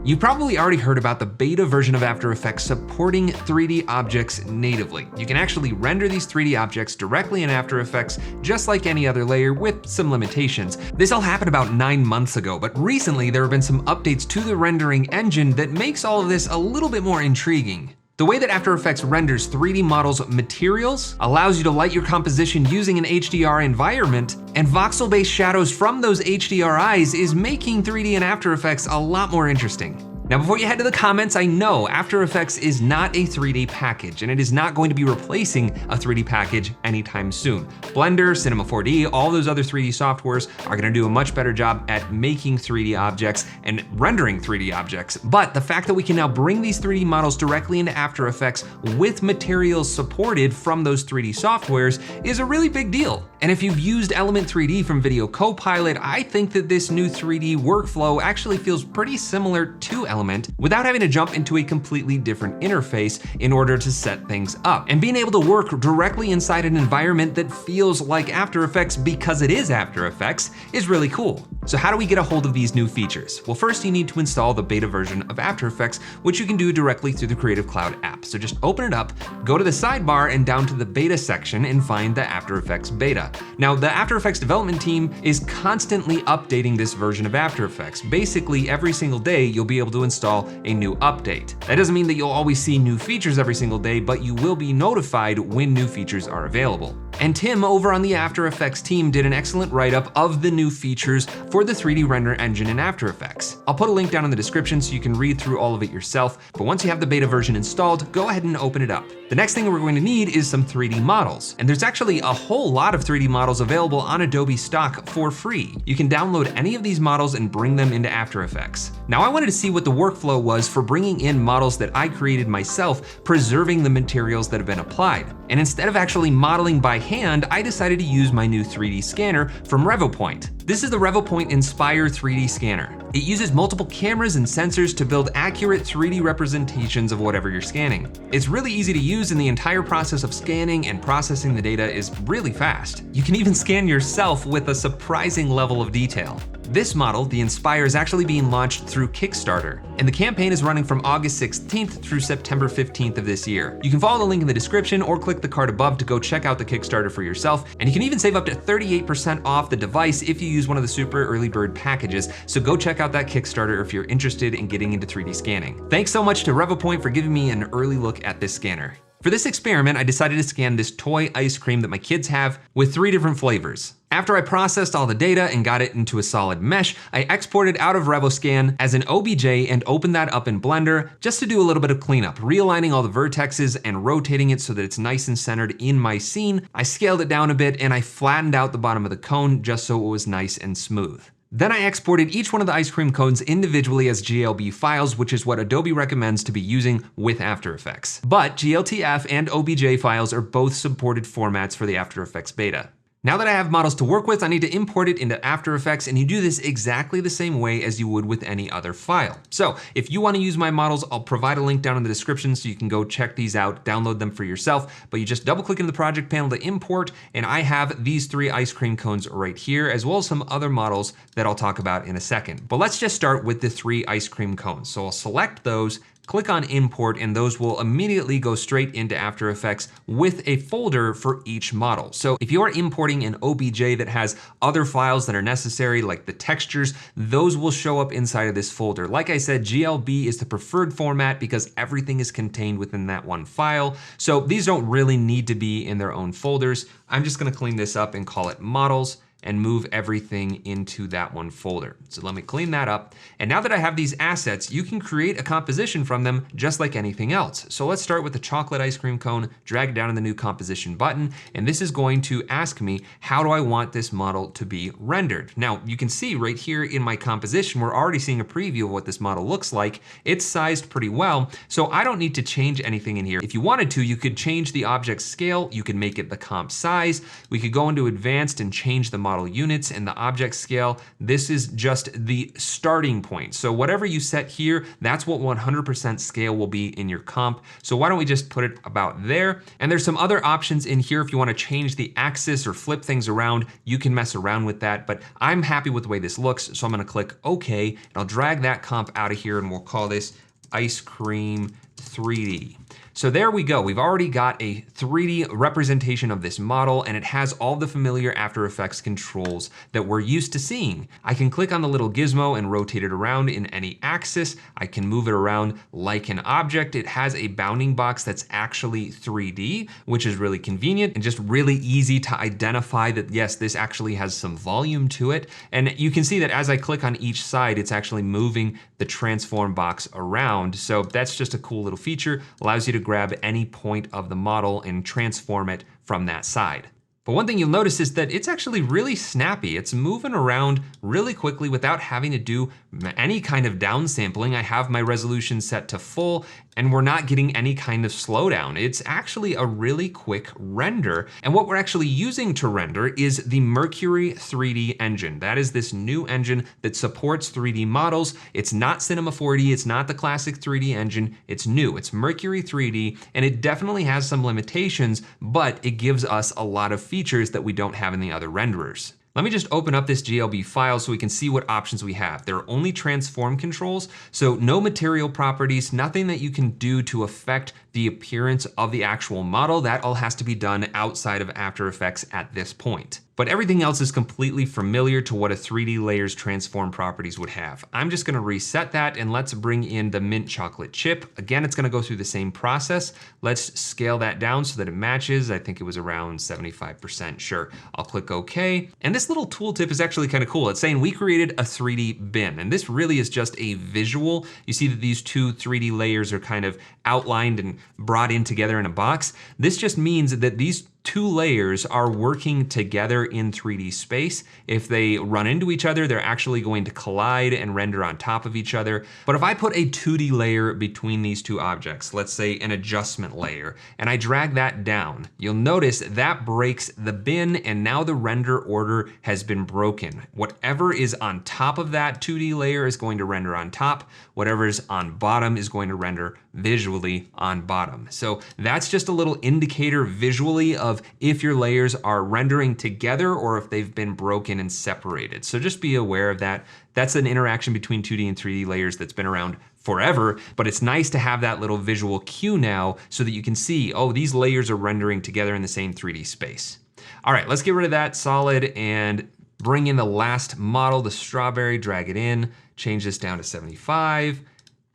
You've probably already heard about the beta version of After Effects supporting 3D objects natively. You can actually render these 3D objects directly in After Effects, just like any other layer with some limitations. This all happened about 9 months ago, but recently there have been some updates to the rendering engine that makes all of this a little bit more intriguing. The way that After Effects renders 3D models materials allows you to light your composition using an HDR environment, and voxel-based shadows from those HDRIs is making 3D in After Effects a lot more interesting. Now, before you head to the comments, I know After Effects is not a 3D package, and it is not going to be replacing a 3D package anytime soon. Blender, Cinema 4D, all those other 3D softwares are gonna do a much better job at making 3D objects and rendering 3D objects. But the fact that we can now bring these 3D models directly into After Effects with materials supported from those 3D softwares is a really big deal. And if you've used Element 3D from Video Copilot, I think that this new 3D workflow actually feels pretty similar to Element without having to jump into a completely different interface in order to set things up. And being able to work directly inside an environment that feels like After Effects because it is After Effects is really cool. So how do we get a hold of these new features? Well, first you need to install the beta version of After Effects, which you can do directly through the Creative Cloud app. So just open it up, go to the sidebar and down to the beta section and find the After Effects beta. Now, the After Effects development team is constantly updating this version of After Effects. Basically, every single day you'll be able to install a new update. That doesn't mean that you'll always see new features every single day, but you will be notified when new features are available. And Tim over on the After Effects team did an excellent write-up of the new features for the 3D render engine in After Effects. I'll put a link down in the description so you can read through all of it yourself, but once you have the beta version installed, go ahead and open it up. The next thing we're going to need is some 3D models. And there's actually a whole lot of 3D models available on Adobe stock for free. You can download any of these models and bring them into After Effects. Now I wanted to see what the workflow was for bringing in models that I created myself, preserving the materials that have been applied. And instead of actually modeling by hand, I decided to use my new 3D scanner from Revopoint. This is the Revopoint Inspire 3D scanner. It uses multiple cameras and sensors to build accurate 3D representations of whatever you're scanning. It's really easy to use, and the entire process of scanning and processing the data is really fast. You can even scan yourself with a surprising level of detail. This model, the Inspire, is actually being launched through Kickstarter, and the campaign is running from August 16th through September 15th of this year. You can follow the link in the description or click the card above to go check out the Kickstarter for yourself, and you can even save up to 38% off the device if you use one of the super early bird packages, so go check out that Kickstarter if you're interested in getting into 3D scanning. Thanks so much to Revopoint for giving me an early look at this scanner. For this experiment, I decided to scan this toy ice cream that my kids have with 3 different flavors. After I processed all the data and got it into a solid mesh, I exported out of RevoScan as an OBJ and opened that up in Blender just to do a little bit of cleanup, realigning all the vertexes and rotating it so that it's nice and centered in my scene. I scaled it down a bit and I flattened out the bottom of the cone just so it was nice and smooth. Then I exported each one of the ice cream cones individually as GLB files, which is what Adobe recommends to be using with After Effects. But GLTF and OBJ files are both supported formats for the After Effects beta. Now that I have models to work with, I need to import it into After Effects, and you do this exactly the same way as you would with any other file. So if you want to use my models, I'll provide a link down in the description so you can go check these out, download them for yourself, but you just double click into the project panel to import, and I have these 3 ice cream cones right here, as well as some other models that I'll talk about in a second. But let's just start with the 3 ice cream cones. So I'll select those, click on import, and those will immediately go straight into After Effects with a folder for each model. So if you're importing an OBJ that has other files that are necessary, like the textures, those will show up inside of this folder. Like I said, GLB is the preferred format because everything is contained within that one file. So these don't really need to be in their own folders. I'm just gonna clean this up and call it models, and move everything into that one folder. So let me clean that up. And now that I have these assets, you can create a composition from them just like anything else. So let's start with the chocolate ice cream cone, drag it down in the new composition button, and this is going to ask me, how do I want this model to be rendered? Now, you can see right here in my composition, we're already seeing a preview of what this model looks like. It's sized pretty well, so I don't need to change anything in here. If you wanted to, you could change the object scale, you could make it the comp size, we could go into advanced and change the model units and the object scale, this is just the starting point. So whatever you set here, that's what 100% scale will be in your comp. So why don't we just put it about there? And there's some other options in here. If you want to change the axis or flip things around, you can mess around with that, but I'm happy with the way this looks. So I'm going to click OK, and I'll drag that comp out of here, and we'll call this Ice Cream 3D. So there we go. We've already got a 3D representation of this model, and it has all the familiar After Effects controls that we're used to seeing. I can click on the little gizmo and rotate it around in any axis. I can move it around like an object. It has a bounding box that's actually 3D, which is really convenient and just really easy to identify that, yes, this actually has some volume to it. And you can see that as I click on each side, it's actually moving the transform box around. So that's just a cool little feature. Allows you to grab any point of the model and transform it from that side. But one thing you'll notice is that it's actually really snappy. It's moving around really quickly without having to do any kind of downsampling. I have my resolution set to full, and we're not getting any kind of slowdown. It's actually a really quick render. And what we're actually using to render is the Mercury 3D engine. That is this new engine that supports 3D models. It's not Cinema 4D, it's not the classic 3D engine, it's new. It's Mercury 3D, and it definitely has some limitations, but it gives us a lot of features that we don't have in the other renderers. Let me just open up this GLB file so we can see what options we have. There are only transform controls, so no material properties, nothing that you can do to affect the appearance of the actual model. That all has to be done outside of After Effects at this point. But everything else is completely familiar to what a 3D layer's transform properties would have. I'm just gonna reset that, and let's bring in the mint chocolate chip. Again, it's gonna go through the same process. Let's scale that down so that it matches. I think it was around 75%, sure. I'll click OK. And this little tooltip is actually kind of cool. It's saying we created a 3D bin, and this really is just a visual. You see that these two 3D layers are kind of outlined and brought in together in a box. This just means that these two layers are working together in 3D space. If they run into each other, they're actually going to collide and render on top of each other. But if I put a 2D layer between these two objects, let's say an adjustment layer, and I drag that down, you'll notice that breaks the bin, and now the render order has been broken. Whatever is on top of that 2D layer is going to render on top. Whatever's on bottom is going to render visually on bottom. So that's just a little indicator visually of if your layers are rendering together or if they've been broken and separated. So just be aware of that. That's an interaction between 2D and 3D layers that's been around forever, but it's nice to have that little visual cue now so that you can see, oh, these layers are rendering together in the same 3D space. All right, let's get rid of that solid and bring in the last model, the strawberry, drag it in, change this down to 75.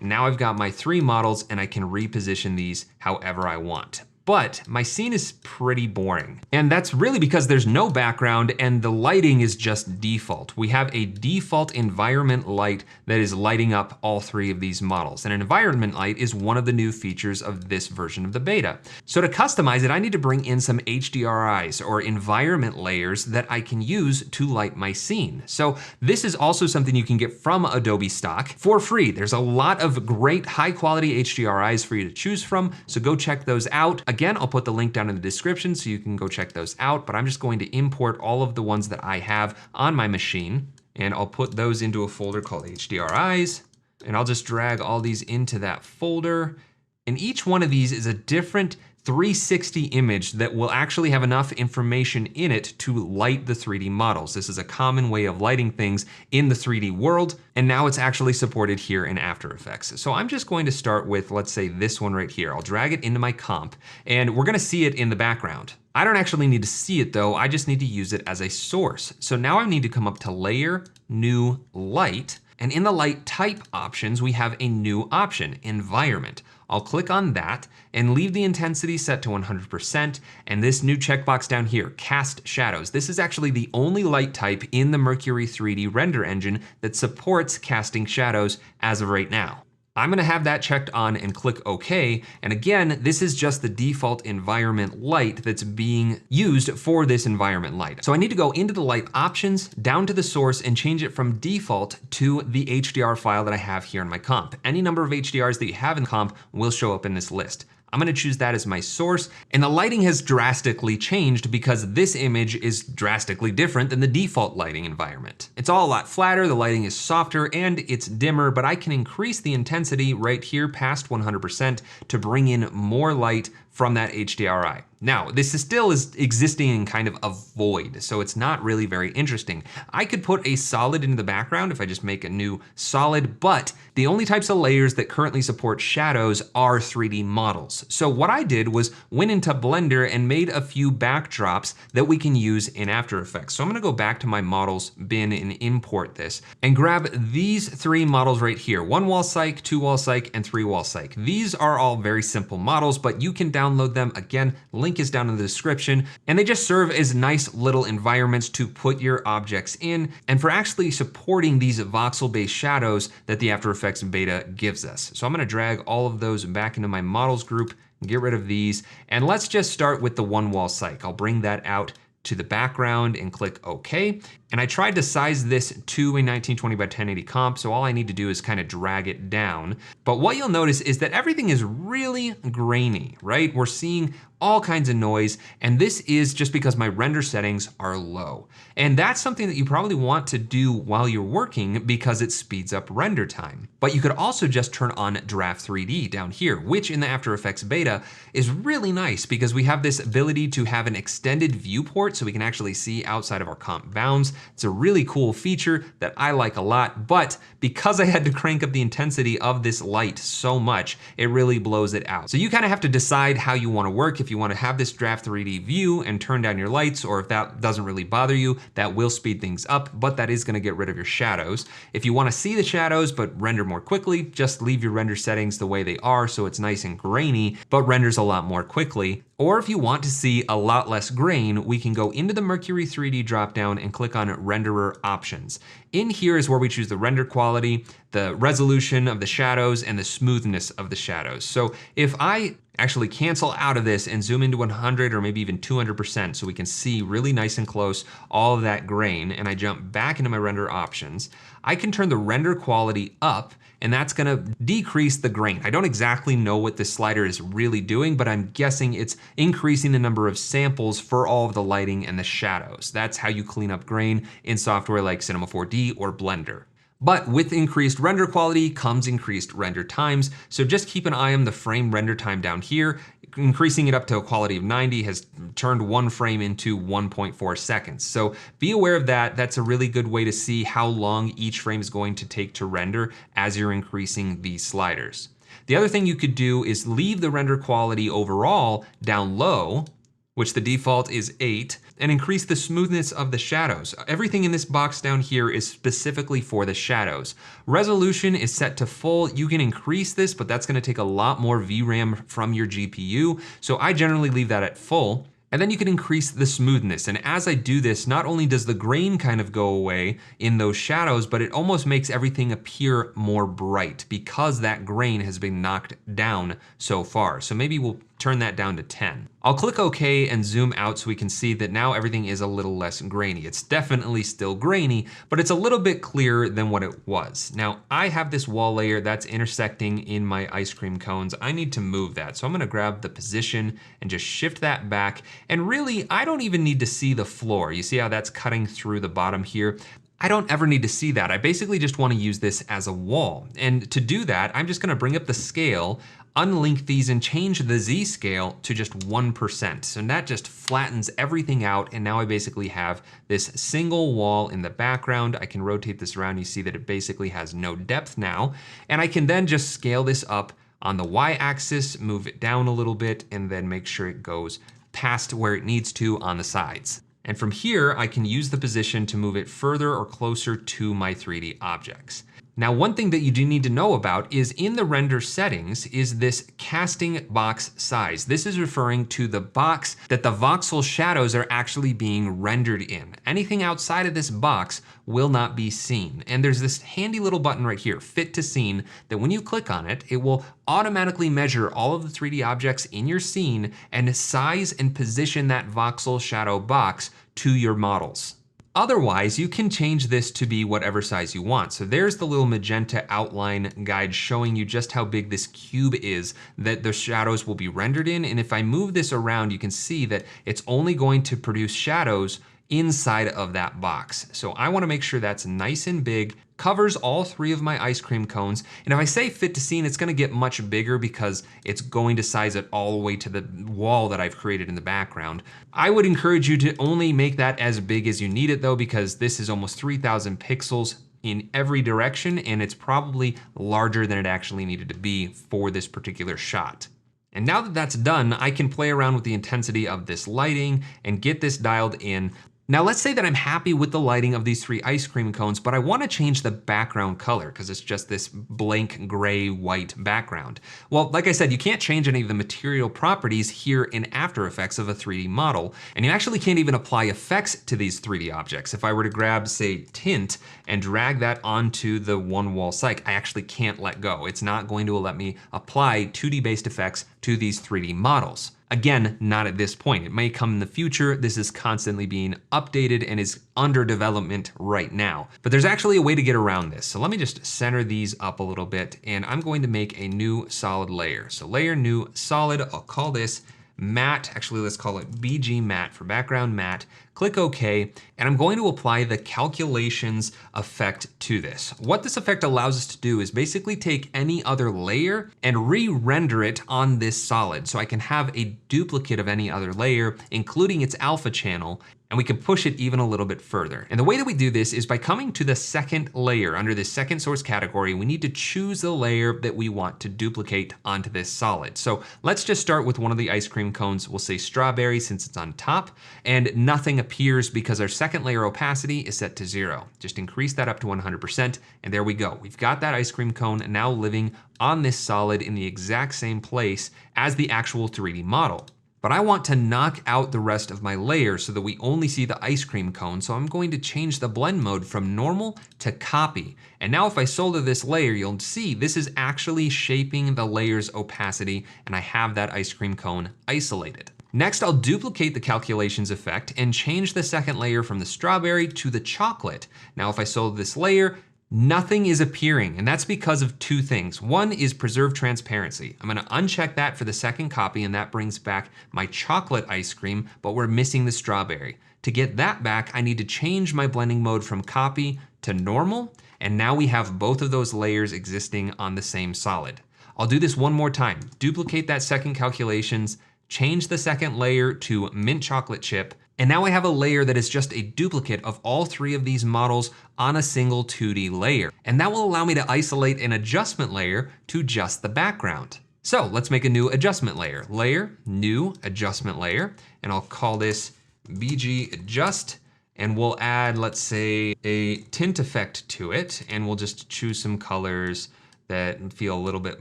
Now I've got my 3 models, and I can reposition these however I want. But my scene is pretty boring. And that's really because there's no background and the lighting is just default. We have a default environment light that is lighting up all 3 of these models. And an environment light is one of the new features of this version of the beta. So to customize it, I need to bring in some HDRIs, or environment layers, that I can use to light my scene. So this is also something you can get from Adobe stock for free. There's a lot of great high quality HDRIs for you to choose from, so go check those out. Again, I'll put the link down in the description so you can go check those out, but I'm just going to import all of the ones that I have on my machine, and I'll put those into a folder called HDRIs, and I'll just drag all these into that folder. And each one of these is a different 360 image that will actually have enough information in it to light the 3D models. This is a common way of lighting things in the 3D world, and now it's actually supported here in After Effects. So I'm just going to start with, let's say, this one right here. I'll drag it into my comp, and we're gonna see it in the background. I don't actually need to see it though, I just need to use it as a source. So now I need to come up to Layer, New, Light, and in the light type options, we have a new option, Environment. I'll click on that and leave the intensity set to 100%, and this new checkbox down here, Cast Shadows. This is actually the only light type in the Mercury 3D render engine that supports casting shadows as of right now. I'm gonna have that checked on and click OK. And again, this is just the default environment light that's being used for this environment light. So I need to go into the light options, down to the source, and change it from default to the HDR file that I have here in my comp. Any number of HDRs that you have in comp will show up in this list. I'm gonna choose that as my source, and the lighting has drastically changed because this image is drastically different than the default lighting environment. It's all a lot flatter, the lighting is softer, and it's dimmer, but I can increase the intensity right here past 100% to bring in more light from that HDRI. Now, this is still existing in kind of a void, so it's not really very interesting. I could put a solid into the background if I just make a new solid, but the only types of layers that currently support shadows are 3D models. So what I did was went into Blender and made a few backdrops that we can use in After Effects. So I'm gonna go back to my models bin and import this and grab these 3 models right here, 1 wall cyc, 2 wall cyc, and 3 wall cyc. These are all very simple models, but you can download them. Again, link is down in the description, and they just serve as nice little environments to put your objects in and for actually supporting these voxel-based shadows that the After Effects beta gives us. So I'm gonna drag all of those back into my models group and get rid of these. And let's just start with the 1 wall cyc. I'll bring that out to the background and click OK. And I tried to size this to a 1920 by 1080 comp, so all I need to do is kind of drag it down. But what you'll notice is that everything is really grainy, right? We're seeing all kinds of noise, and this is just because my render settings are low. And that's something that you probably want to do while you're working because it speeds up render time. But you could also just turn on Draft 3D down here, which in the After Effects beta is really nice because we have this ability to have an extended viewport so we can actually see outside of our comp bounds. It's a really cool feature that I like a lot, but because I had to crank up the intensity of this light so much, it really blows it out. So you kind of have to decide how you want to work. If you want to have this Draft 3D view and turn down your lights, or if that doesn't really bother you, that will speed things up, but that is going to get rid of your shadows. If you want to see the shadows but render more quickly, just leave your render settings the way they are so it's nice and grainy, but renders a lot more quickly. Or if you want to see a lot less grain, we can go into the Mercury 3D dropdown and click on Renderer Options. In here is where we choose the render quality, the resolution of the shadows, and the smoothness of the shadows. So if I actually cancel out of this and zoom into 100 or maybe even 200% so we can see really nice and close all of that grain, and I jump back into my render options, I can turn the render quality up, and that's gonna decrease the grain. I don't exactly know what this slider is really doing, but I'm guessing it's increasing the number of samples for all of the lighting and the shadows. That's how you clean up grain in software like Cinema 4D or Blender. But with increased render quality comes increased render times, so just keep an eye on the frame render time down here. Increasing it up to a quality of 90 has turned 1 frame into 1.4 seconds. So be aware of that. That's a really good way to see how long each frame is going to take to render as you're increasing these sliders. The other thing you could do is leave the render quality overall down low, which the default is 8, and increase the smoothness of the shadows. Everything in this box down here is specifically for the shadows. Resolution is set to full. You can increase this, but that's gonna take a lot more VRAM from your GPU, so I generally leave that at full. And then you can increase the smoothness. And as I do this, not only does the grain kind of go away in those shadows, but it almost makes everything appear more bright because that grain has been knocked down so far. So maybe we'll turn that down to 10. I'll click OK and zoom out so we can see that now everything is a little less grainy. It's definitely still grainy, but it's a little bit clearer than what it was. Now, I have this wall layer that's intersecting in my ice cream cones. I need to move that. So I'm gonna grab the position and just shift that back. And really, I don't even need to see the floor. You see how that's cutting through the bottom here? I don't ever need to see that. I basically just wanna use this as a wall. And to do that, I'm just gonna bring up the scale, unlink these and change the Z scale to just 1%. So that just flattens everything out. And now I basically have this single wall in the background. I can rotate this around. You see that it basically has no depth now. And I can then just scale this up on the Y axis, move it down a little bit, and then make sure it goes past where it needs to on the sides. And from here, I can use the position to move it further or closer to my 3D objects. Now, one thing that you do need to know about is in the render settings is this casting box size. This is referring to the box that the voxel shadows are actually being rendered in. Anything outside of this box will not be seen. And there's this handy little button right here, Fit to Scene, that when you click on it, it will automatically measure all of the 3D objects in your scene and size and position that voxel shadow box to your models. Otherwise, you can change this to be whatever size you want. So there's the little magenta outline guide showing you just how big this cube is that the shadows will be rendered in. And if I move this around, you can see that it's only going to produce shadows inside of that box. So I wanna make sure that's nice and big, covers all 3 of my ice cream cones. And if I say fit to scene, it's gonna get much bigger because it's going to size it all the way to the wall that I've created in the background. I would encourage you to only make that as big as you need it though, because this is almost 3,000 pixels in every direction, and it's probably larger than it actually needed to be for this particular shot. And now that that's done, I can play around with the intensity of this lighting and get this dialed in. Now let's say that I'm happy with the lighting of these 3 ice cream cones, but I wanna change the background color because it's just this blank gray white background. Well, like I said, you can't change any of the material properties here in After Effects of a 3D model, and you actually can't even apply effects to these 3D objects. If I were to grab, say, tint and drag that onto the one wall cyc, I actually can't let go. It's not going to let me apply 2D-based effects to these 3D models. Again, not at this point. It may come in the future. This is constantly being updated and is under development right now. But there's actually a way to get around this. So let me just center these up a little bit, and I'm going to make a new solid layer. So layer, new, solid, I'll call this matte. Actually, let's call it BG matte for background matte. Click OK, and I'm going to apply the calculations effect to this. What this effect allows us to do is basically take any other layer and re-render it on this solid. So I can have a duplicate of any other layer, including its alpha channel, and we can push it even a little bit further. And the way that we do this is by coming to the second layer. Under the second source category, we need to choose the layer that we want to duplicate onto this solid. So let's just start with one of the ice cream cones. We'll say strawberry since it's on top, and nothing appears because our second layer opacity is set to 0. Just increase that up to 100%, and there we go. We've got that ice cream cone now living on this solid in the exact same place as the actual 3D model. But I want to knock out the rest of my layer so that we only see the ice cream cone. So I'm going to change the blend mode from normal to copy. And now if I solder this layer, you'll see this is actually shaping the layer's opacity, and I have that ice cream cone isolated. Next, I'll duplicate the calculations effect and change the second layer from the strawberry to the chocolate. Now if I solder this layer, nothing is appearing, and that's because of 2 things. One is preserve transparency. I'm gonna uncheck that for the second copy, and that brings back my chocolate ice cream, but we're missing the strawberry. To get that back, I need to change my blending mode from copy to normal, and now we have both of those layers existing on the same solid. I'll do this one more time. Duplicate that second calculations, change the second layer to mint chocolate chip, and now I have a layer that is just a duplicate of all 3 of these models on a single 2D layer. And that will allow me to isolate an adjustment layer to just the background. So let's make a new adjustment layer. Layer, new adjustment layer, and I'll call this BG adjust, and we'll add, let's say, a tint effect to it, and we'll just choose some colors that feel a little bit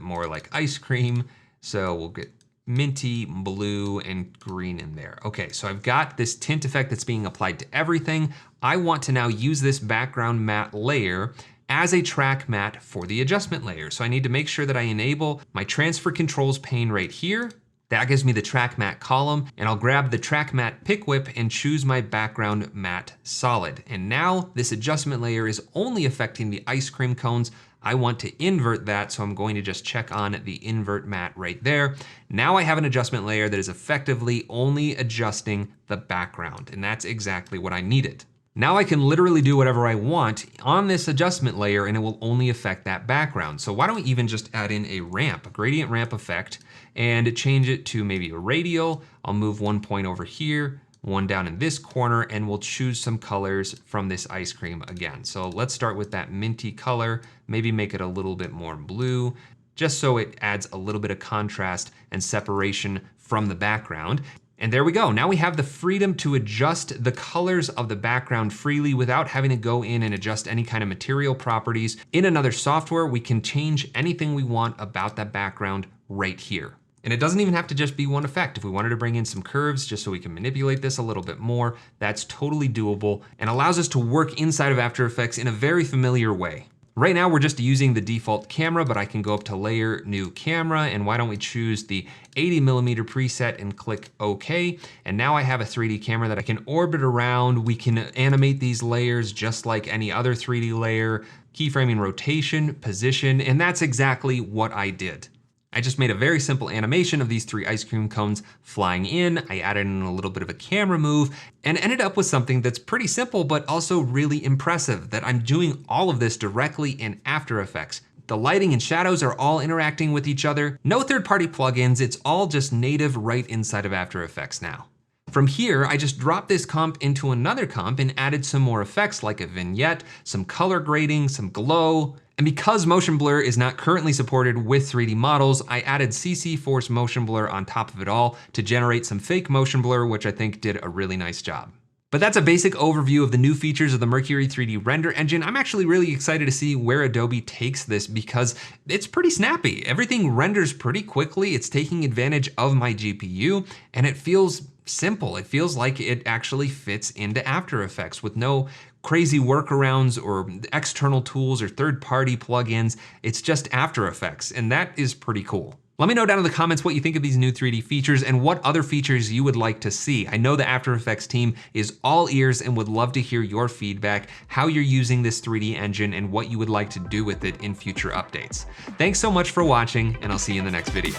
more like ice cream. So we'll get minty, blue, and green in there. Okay, so I've got this tint effect that's being applied to everything. I want to now use this background matte layer as a track matte for the adjustment layer. So I need to make sure that I enable my transfer controls pane right here. That gives me the track matte column, and I'll grab the track matte pick whip and choose my background matte solid. And now this adjustment layer is only affecting the ice cream cones. I want to invert that, so I'm going to just check on the invert matte right there. Now I have an adjustment layer that is effectively only adjusting the background, and that's exactly what I needed. Now I can literally do whatever I want on this adjustment layer, and it will only affect that background. So why don't we even just add in a ramp, a gradient ramp effect, and change it to maybe a radial. I'll move 1 point over here, 1 down in this corner, and we'll choose some colors from this ice cream again. So let's start with that minty color, maybe make it a little bit more blue, just so it adds a little bit of contrast and separation from the background. And there we go. Now we have the freedom to adjust the colors of the background freely without having to go in and adjust any kind of material properties. In another software, we can change anything we want about that background right here. And it doesn't even have to just be one effect. If we wanted to bring in some curves just so we can manipulate this a little bit more, that's totally doable and allows us to work inside of After Effects in a very familiar way. Right now we're just using the default camera, but I can go up to layer, new camera, and why don't we choose the 80mm preset and click OK. And now I have a 3D camera that I can orbit around. We can animate these layers just like any other 3D layer, keyframing rotation, position, and that's exactly what I did. I just made a very simple animation of these 3 ice cream cones flying in. I added in a little bit of a camera move and ended up with something that's pretty simple, but also really impressive, that I'm doing all of this directly in After Effects. The lighting and shadows are all interacting with each other. No third-party plugins, it's all just native right inside of After Effects now. From here, I just dropped this comp into another comp and added some more effects like a vignette, some color grading, some glow. And because motion blur is not currently supported with 3D models, I added CC Force motion blur on top of it all to generate some fake motion blur, which I think did a really nice job. But that's a basic overview of the new features of the Mercury 3D render engine. I'm actually really excited to see where Adobe takes this because it's pretty snappy. Everything renders pretty quickly. It's taking advantage of my GPU and it feels simple. It feels like it actually fits into After Effects with no crazy workarounds or external tools or third-party plugins. It's just After Effects, and that is pretty cool. Let me know down in the comments what you think of these new 3D features and what other features you would like to see. I know the After Effects team is all ears and would love to hear your feedback, how you're using this 3D engine, and what you would like to do with it in future updates. Thanks so much for watching, and I'll see you in the next video.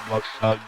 Voxel.